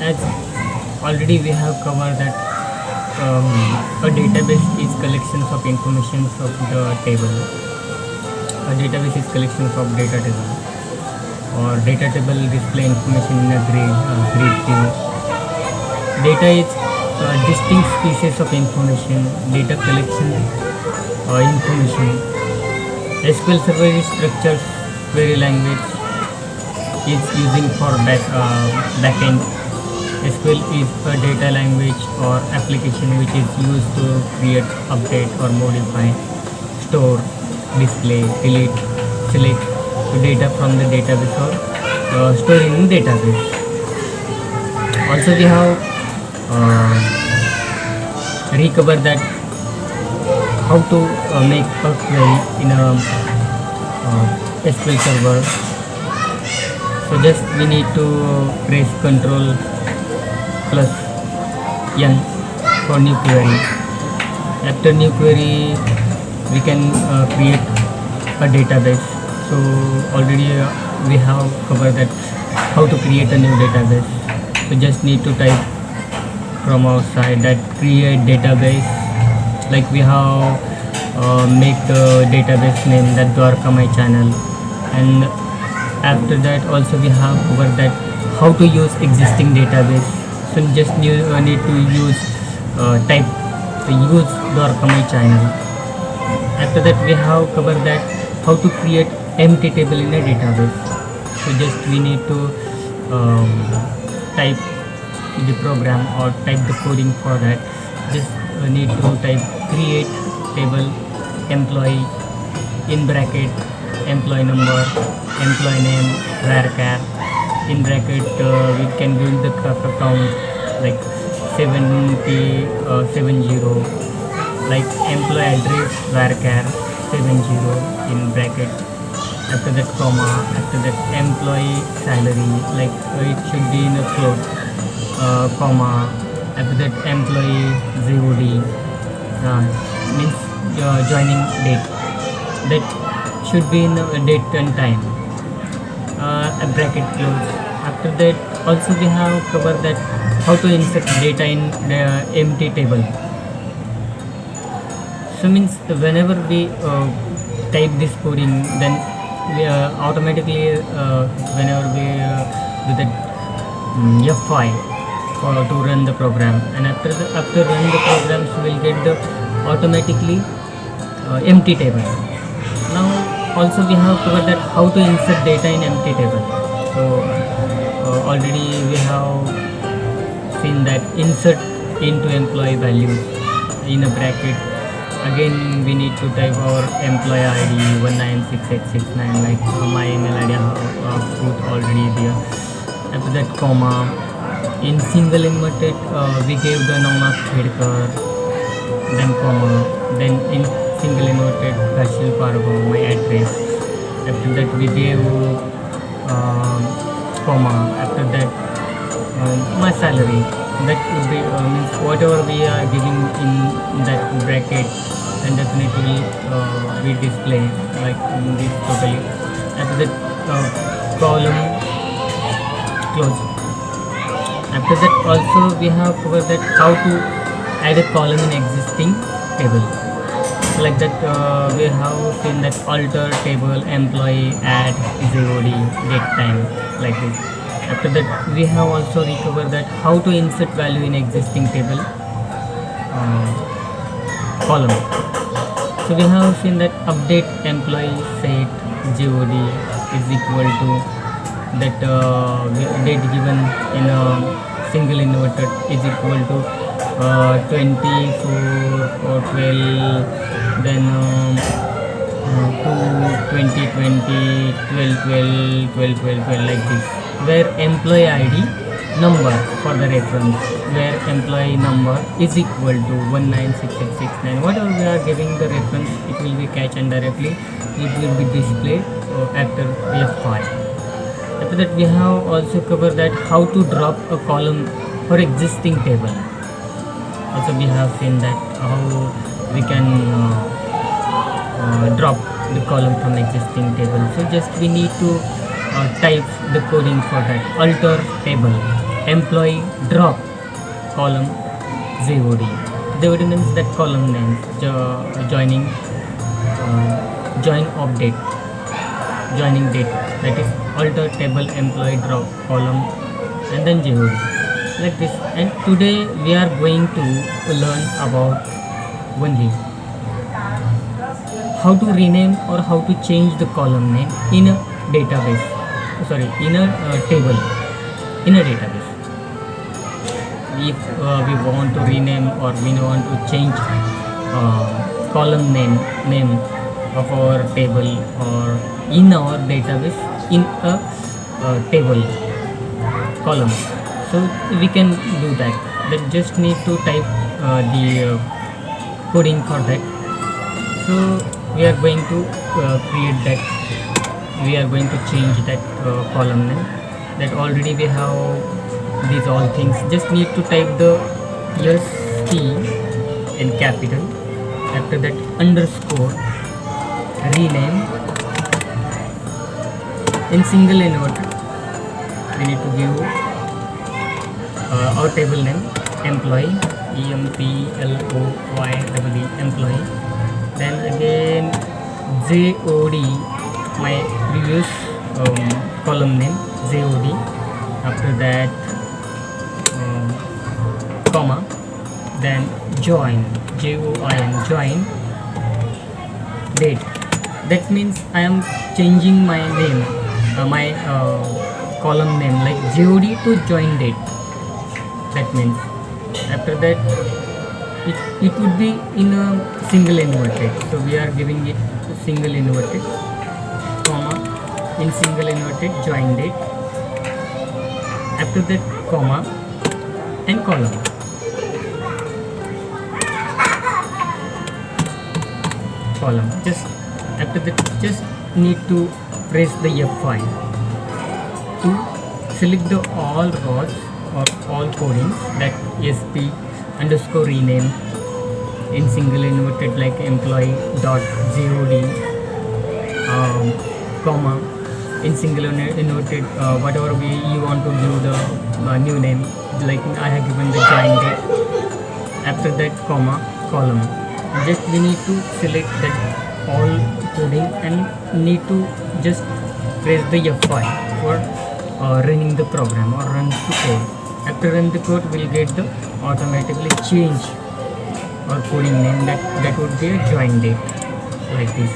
as already we have covered that a database is collections of information of the table. A database is collections of data table, or data table display information in a grid view. Data is distinct pieces of information, data collection information. SQL Server is structured query language is using for backend. SQL is a data language or application which is used to create, update or modify, store, display, delete, select data from the database or store in database. Also we have recovered that how to make a query in a SQL Server. So just we need to press Control plus N for new query. After new query we can create a database. So already we have covered that how to create a new database. So just need to type from our side that create database, like we have make the database name that Dwarka My Channel, and after that also we have covered that how to use existing database. So just need to use type use Dwarka My Channel. After that we have covered that how to create empty table in a database. So just we need to type the program or type the coding for that. Just need to type create table employee in bracket employee number, employee name, varchar. In bracket we can give the count like 70, like employee address varchar 70 in bracket. After that comma, after that employee salary, like it should be in a float, comma. After that employee ZOD means joining date, that should be in a date and time, a bracket close. After that also we have covered that how to insert data in the empty table. So means whenever we type this coding, then we automatically whenever we do that F5 to run the program, and after run the programs we will get the automatically empty table. Now also we have covered that how to insert data in empty table. So already we have seen that insert into employee values in a bracket. Again we need to type our employee ID 196869, like my email ID put already there. After that comma, in single inverted we gave the Namnak Khedkar, then comma, then in single inverted Kashil Pargo, my address. After that we gave comma. After that my salary, that would be means whatever we are giving in that bracket, and definitely we display like this totally. After that column close. After that also we have covered that how to add a column in existing table. So like that we have seen that alter table employee add ZOD date time, like this. After that we have also recovered that how to insert value in existing table column. So we have seen that update employee set GOD is equal to that date given in a single inverted is equal to 24 or 12, then 2 20 20 12 12 12 12 12, like this, where employee ID number for the reference, where employee number is equal to 196869. Whatever we are giving the reference, it will be catched and directly it will be displayed after F5. After that we have also covered that how to drop a column for existing table. Also we have seen that how we can drop the column from existing table. So just we need to type the coding for that. Alter table employee drop column ZOD. ZOD means that column name, joining join update, joining date, that is alter table employee drop column and then ZOD, like this. And today we are going to learn about only how to rename or how to change the column name in a database, in a table, in a database. If we want to rename or we want to change column name of our table or in our database in a table column, so we can do that. That just need to type the coding for that. So we are going to create that, we are going to change that column name. That already we have these all things. Just need to type the ST in capital, after that underscore rename in single inverted. We need to give our table name employee, EMPLOY employee. Then again ZOD, my previous column name ZOD. After that comma, then join, join date. That means I am changing my name, my column name, like ZOD to join date. That means after that it would be in a single inverted, so we are giving it single inverted, comma, in single inverted join date. After that comma and column. Just after that, just need to press the F5 to select the all rows or all codings, that SP underscore rename in single inverted, like employee dot ZOD, comma, in single inverted, whatever you want to give the new name, like I have given the join date. After that comma, column. Just we need to select that all coding and need to just press the F5 for running the program or run the code. After run the code, we'll get the automatically change our coding name, that would be a join date, like this.